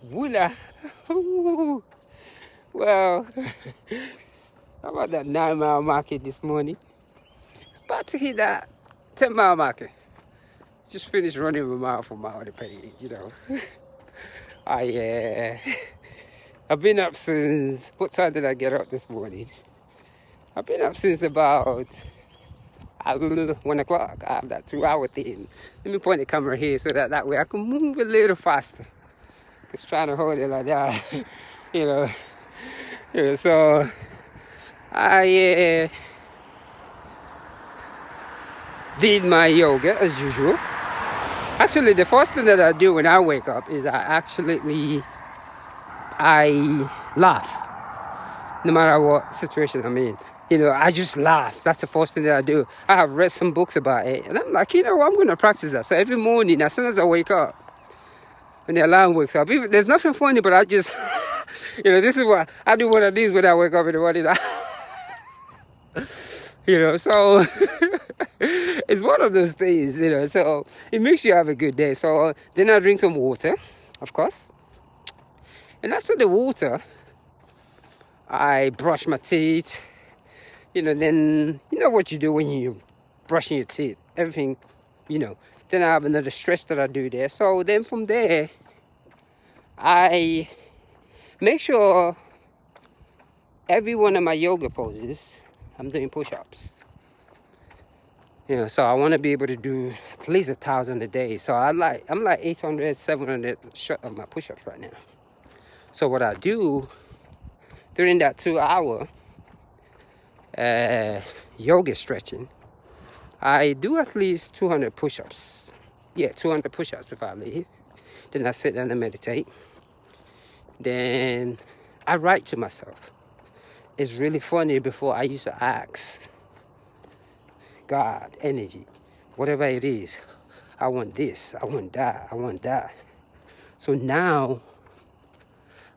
Wula. Ooh. Well, I'm at that 9 mile market this morning. About to hit that 10 mile market. Just finished running a mile for my other page, you know. I've been up since, what time did I get up this morning? I've been up since about 1 o'clock. I have that 2 hour thing. Let me point the camera here so that way I can move a little faster. Just trying to hold it like that, you know. So I did my yoga as usual. Actually, the first thing that I do when I wake up is I laugh, no matter what situation I'm in. You know, I just laugh. That's the first thing that I do. I have read some books about it, and I'm like, you know what, I'm going to practice that. So every morning, as soon as I wake up, when the alarm wakes up, even, there's nothing funny, but I just, you know, this is what I do. One of these when I wake up in the morning. You know, so it's one of those things, you know, so it makes you have a good day. So then I drink some water, of course. And after the water, I brush my teeth. You know, then, you know what you do when you're brushing your teeth, everything, you know. Then I have another stretch that I do there. So then from there, I make sure every one of my yoga poses, I'm doing push-ups. You know, so I want to be able to do at least 1,000 a day. So I'm like 800, 700 short of my push-ups right now. So what I do during that 2 hour yoga stretching, I do at least 200 push-ups. Yeah, 200 push-ups before I leave. Then I sit down and meditate. Then I write to myself. It's really funny. Before I used to ask God, energy, whatever it is, I want this, I want that, I want that. So now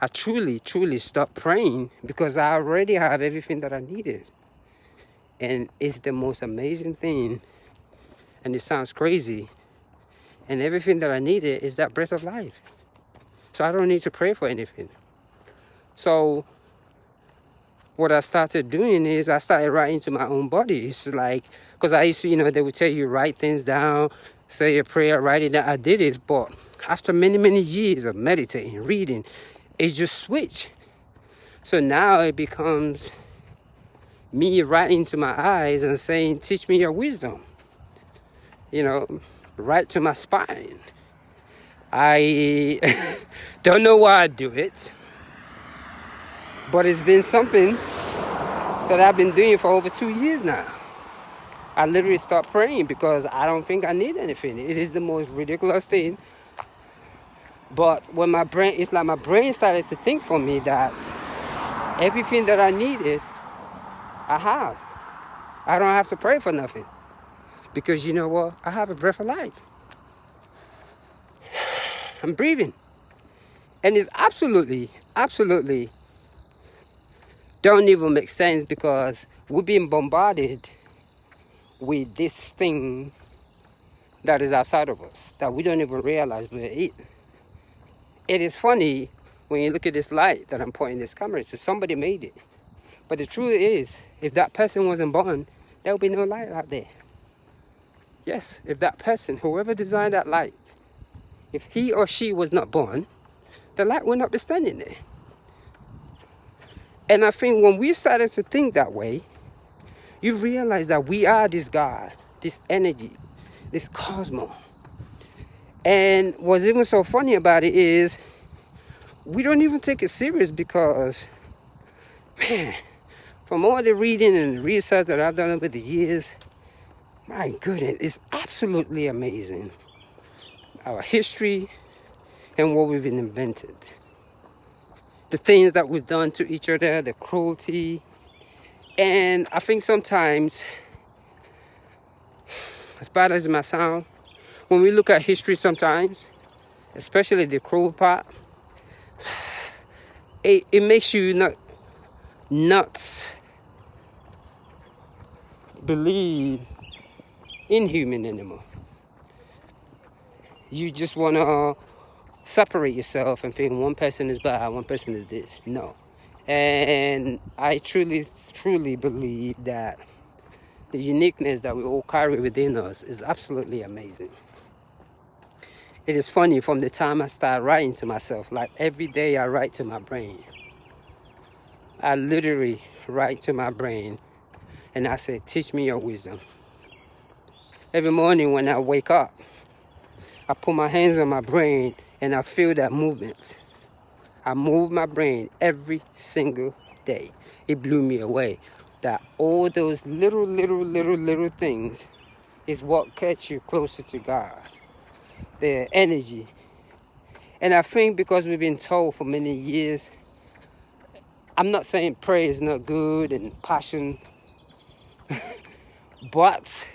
I truly stopped praying because I already have everything that I needed. And it's the most amazing thing. And it sounds crazy. And everything that I needed is that breath of life. So I don't need to pray for anything. So what I started doing is I started writing to my own body. It's like, because I used to, you know, they would tell you write things down, say a prayer, write it down. I did it, but after many years of meditating, reading, it just switched. So now it becomes me writing to my eyes and saying, teach me your wisdom. You know, right to my spine. I don't know why I do it, but it's been something that I've been doing for over 2 years now. I literally stopped praying because I don't think I need anything. It is the most ridiculous thing. But when it's like my brain started to think for me that everything that I needed, I have. I don't have to pray for nothing. Because you know what? I have a breath of life. I'm breathing. And it's absolutely don't even make sense because we're being bombarded with this thing that is outside of us that we don't even realize we're it. It is funny when you look at this light that I'm pointing this camera to. Somebody made it. But the truth is, if that person wasn't born, there would be no light out there. Yes, if that person, whoever designed that light, if he or she was not born, the light would not be standing there. And I think when we started to think that way, you realize that we are this God, this energy, this cosmos. And what's even so funny about it is we don't even take it serious because, man, from all the reading and research that I've done over the years, my goodness, it's absolutely amazing. Our history and what we've invented. The things that we've done to each other, the cruelty. And I think sometimes, as bad as it might sound, when we look at history sometimes, especially the cruel part, it makes you not believe in human anymore. You just want to separate yourself and think one person is bad, one person is this. No. And I truly, truly believe that the uniqueness that we all carry within us is absolutely amazing. It is funny, from the time I start writing to myself, like every day I write to my brain. I literally write to my brain and I say, teach me your wisdom. Every morning when I wake up, I put my hands on my brain and I feel that movement. I move my brain every single day. It blew me away that all those little things is what gets you closer to God. The energy. And I think because we've been told for many years, I'm not saying prayer is not good and passion, but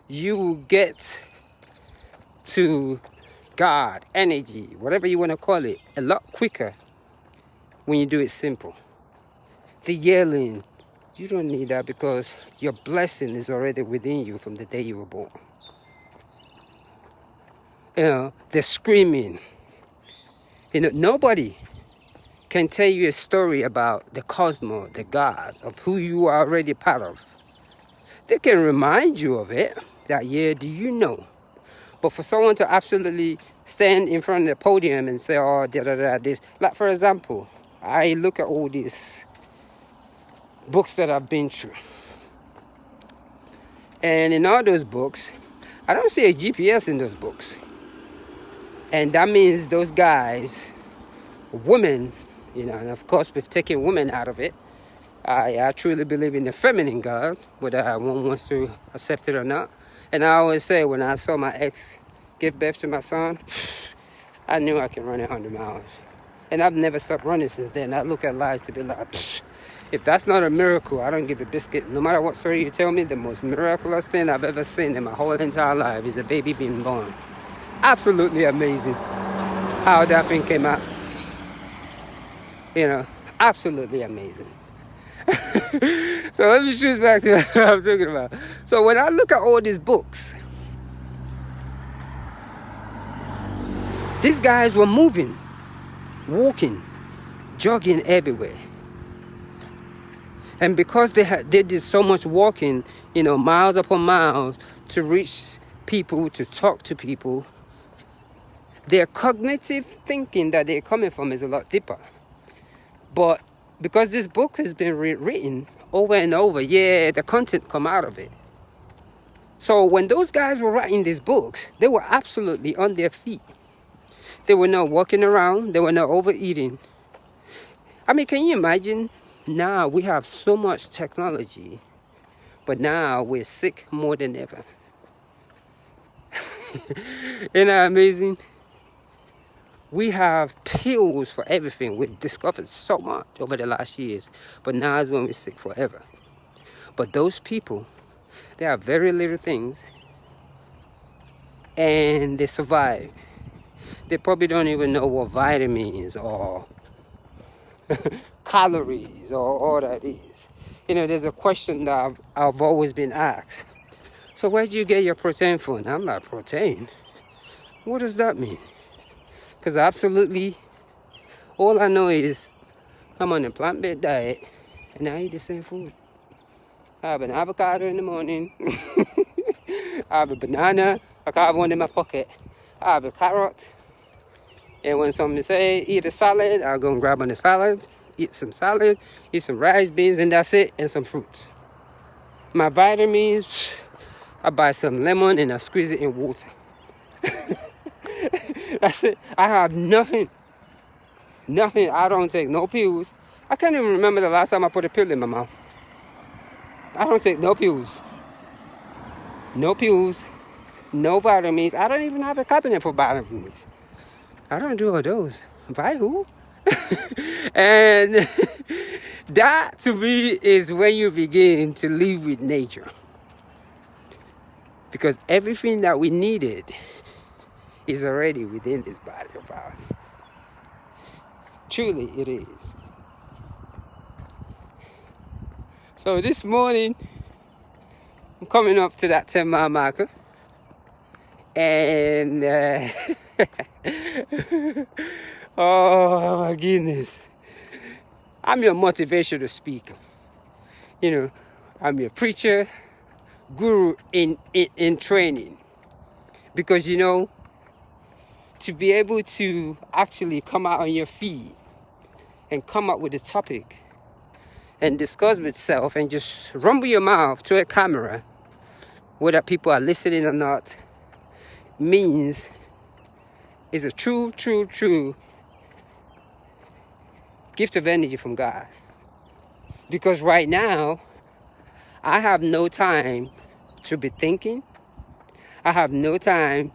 you will get to God, energy, whatever you want to call it, a lot quicker when you do it simple. The yelling, you don't need that because your blessing is already within you from the day you were born. The screaming. Nobody can tell you a story about the cosmos, the gods, of who you are already part of. They can remind you of it, that, yeah, do you know? But for someone to absolutely stand in front of the podium and say, oh, this. Like, for example, I look at all these books that I've been through. And in all those books, I don't see a GPS in those books. And that means those guys, women, and of course we've taken women out of it. I truly believe in the feminine God, whether one wants to accept it or not. And I always say, when I saw my ex give birth to my son, I knew I can run 100 miles. And I've never stopped running since then. I look at life to be like, if that's not a miracle, I don't give a biscuit. No matter what story you tell me, the most miraculous thing I've ever seen in my whole entire life is a baby being born. Absolutely amazing how that thing came out. Absolutely amazing. So let me shoot back to what I'm talking about. So when I look at all these books, these guys were moving, walking, jogging everywhere. And because they did so much walking, miles upon miles, to reach people, to talk to people, their cognitive thinking that they're coming from is a lot deeper. But because this book has been written over and over, the content come out of it. So when those guys were writing these books, they were absolutely on their feet. They were not walking around. They were not overeating. I mean, can you imagine? Now we have so much technology, but now we're sick more than ever. Isn't that amazing? We have pills for everything. We've discovered so much over the last years, but now is when we're sick forever. But those people, they have very little things, and they survive. They probably don't even know what vitamins or calories or all that is. There's a question that I've always been asked. So where do you get your protein from? I'm like, protein? What does that mean? Because absolutely, all I know is I'm on a plant-based diet and I eat the same food. I have an avocado in the morning. I have a banana. I have one in my pocket. I have a carrot. And when somebody say eat a salad, I'll go and grab on the salad, eat some salad, eat some rice, beans, and that's it, and some fruits. My vitamins, I buy some lemon and I squeeze it in water. That's it. I have nothing. I don't take no pills. I can't even remember the last time I put a pill in my mouth. I don't take no pills. No pills. No vitamins. I don't even have a cabinet for vitamins. I don't do all those. By who? And that to me is when you begin to live with nature. Because everything that we needed is already within this body of ours. Truly it is. So this morning, I'm coming up to that 10-mile marker. And Oh my goodness. I'm your motivational speaker. You know, I'm your preacher, guru in training. Because, you know, to be able to actually come out on your feet and come up with a topic and discuss with self and just rumble your mouth to a camera, whether people are listening or not, means is a true gift of energy from God. Because right now, I have no time to be thinking. I have no time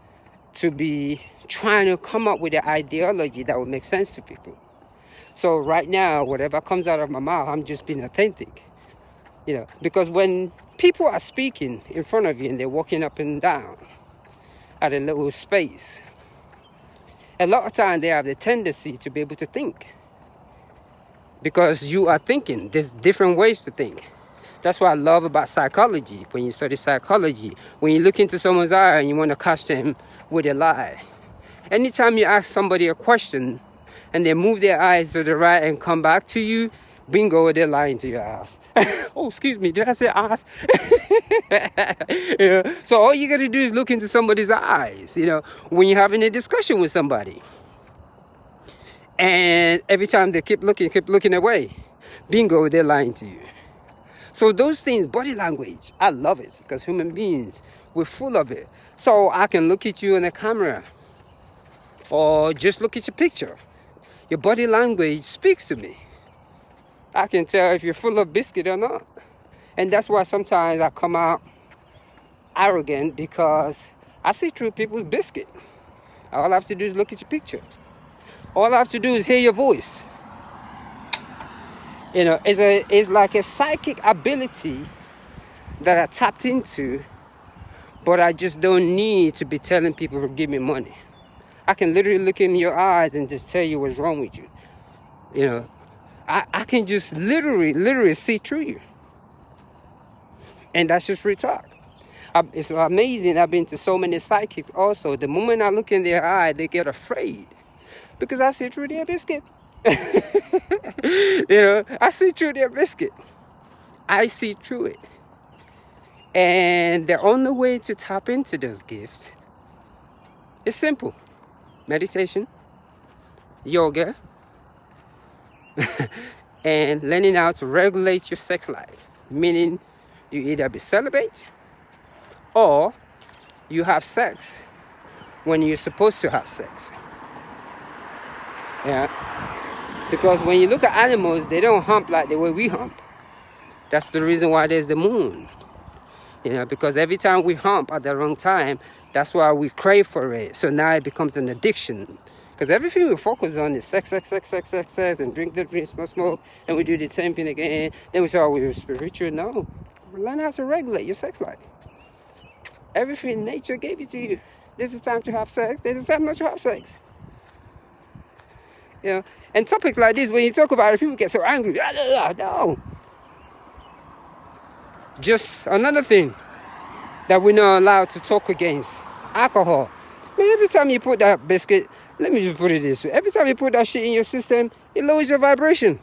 to be trying to come up with an ideology that would make sense to people. So right now, whatever comes out of my mouth, I'm just being authentic. You know, because when people are speaking in front of you and they're walking up and down at a little space, a lot of times they have the tendency to be able to think. Because you are thinking. There's different ways to think. That's what I love about psychology. When you study psychology, when you look into someone's eye and you want to catch them with a lie. Anytime you ask somebody a question and they move their eyes to the right and come back to you, bingo, they're lying to your ass. Oh, excuse me, did I say ass? You know? So all you got to do is look into somebody's eyes, you know, when you're having a discussion with somebody. And every time they keep looking away, bingo, they're lying to you. So those things, body language, I love it because human beings, we're full of it. So I can look at you on a camera or just look at your picture. Your body language speaks to me. I can tell if you're full of biscuit or not. And that's why sometimes I come out arrogant, because I see through people's biscuit. All I have to do is look at your picture. All I have to do is hear your voice. You know, it's like a psychic ability that I tapped into, but I just don't need to be telling people to give me money. I can literally look in your eyes and just tell you what's wrong with you. You know, I can just literally see through you. And that's just real talk. It's amazing. I've been to so many psychics also. The moment I look in their eye, they get afraid. Because I see through their biscuit. You know, I see through their biscuit. I see through it. And the only way to tap into those gifts is simple. Meditation, yoga, and learning how to regulate your sex life. Meaning you either be celibate or you have sex when you're supposed to have sex. Yeah. Because when you look at animals, they don't hump like the way we hump. That's the reason why there's the moon. You know, because every time we hump at the wrong time, that's why we crave for it. So now it becomes an addiction. Because everything we focus on is sex, and drink, smoke, and we do the same thing again. Then we say, oh, we're spiritual. No. Learn how to regulate your sex life. Everything nature gave it to you. This is time to have sex. This is time not to have sex. You know, and topics like this, when you talk about it, people get so angry. No. Just another thing that we're not allowed to talk against. Alcohol. Man, every time you put that biscuit, let me just put it this way. Every time you put that shit in your system, it lowers your vibration.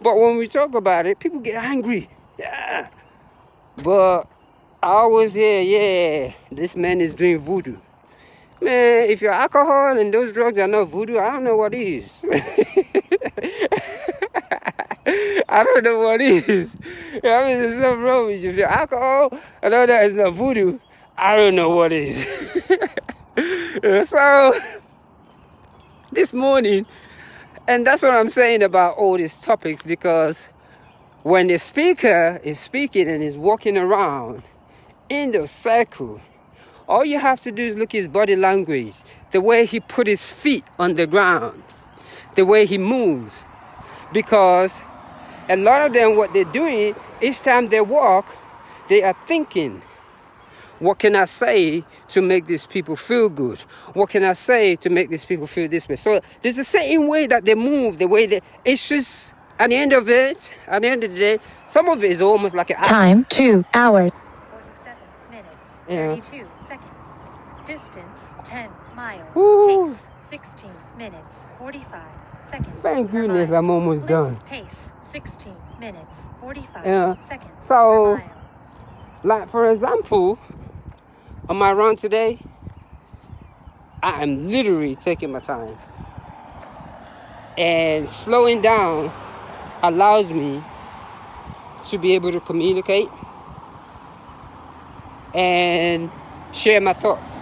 But when we talk about it, people get angry. Yeah. But I always hear, yeah, this man is doing voodoo. Man, if your alcohol and those drugs are not voodoo, I don't know what is. I don't know what is. I mean, there's nothing wrong with you. If your alcohol and all that is not voodoo, I don't know what is. So, this morning, and that's what I'm saying about all these topics, because when the speaker is speaking and is walking around in the circle, all you have to do is look at his body language, the way he put his feet on the ground, the way he moves. Because a lot of them, what they're doing, each time they walk, they are thinking, what can I say to make these people feel good? What can I say to make these people feel this way? So there's a certain way that they move, the way they, it's just, at the end of the day, some of it is almost like an time, 2 hours. 47 minutes, 32 seconds. Distance 10 miles. Woo. Pace 16 minutes 45 seconds. Thank per goodness mile. I'm almost Split done. Pace 16 minutes 45 seconds. So, per mile. like for example, on my run today, I am literally taking my time. And slowing down allows me to be able to communicate and share my thoughts.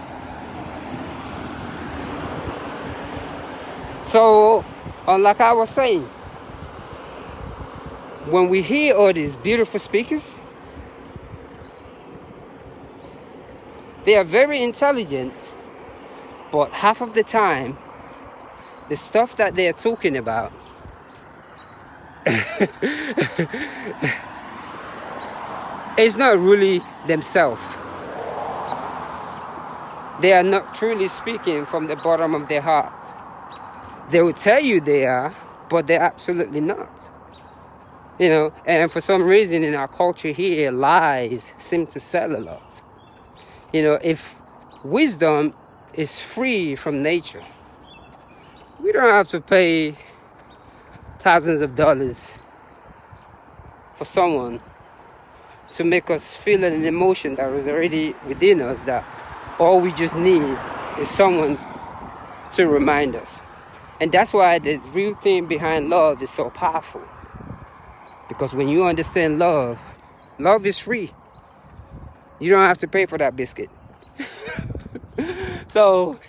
So, like I was saying, when we hear all these beautiful speakers, they are very intelligent, but half of the time, the stuff that they are talking about is not really themselves. They are not truly speaking from the bottom of their heart. They will tell you they are, but they're absolutely not. You know, and for some reason in our culture here, lies seem to sell a lot. You know, if wisdom is free from nature, we don't have to pay thousands of dollars for someone to make us feel an emotion that was already within us, that all we just need is someone to remind us. And that's why the real thing behind love is so powerful. Because when you understand love, love is free. You don't have to pay for that biscuit. So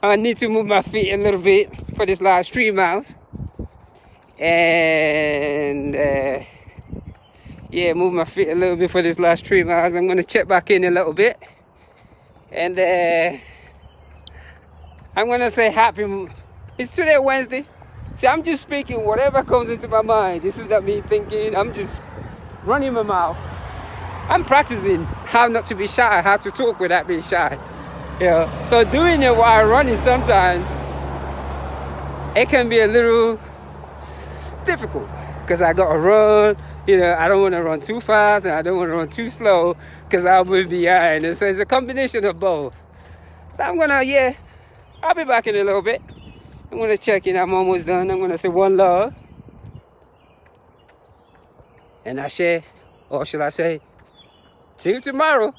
I need to move my feet a little bit for this last 3 miles. And move my feet a little bit for this last 3 miles. I'm going to check back in a little bit. And I'm going to say it's today Wednesday. See, I'm just speaking whatever comes into my mind. This is not me thinking. I'm just running my mouth. I'm practicing how not to be shy, how to talk without being shy. You know? So doing it while running sometimes, it can be a little difficult. Because I got to run. You know, I don't want to run too fast and I don't want to run too slow because I'll be behind. And so it's a combination of both. So I'm going to, I'll be back in a little bit. I'm going to check in. I'm almost done. I'm going to say one love. And I share, or should I say, till tomorrow.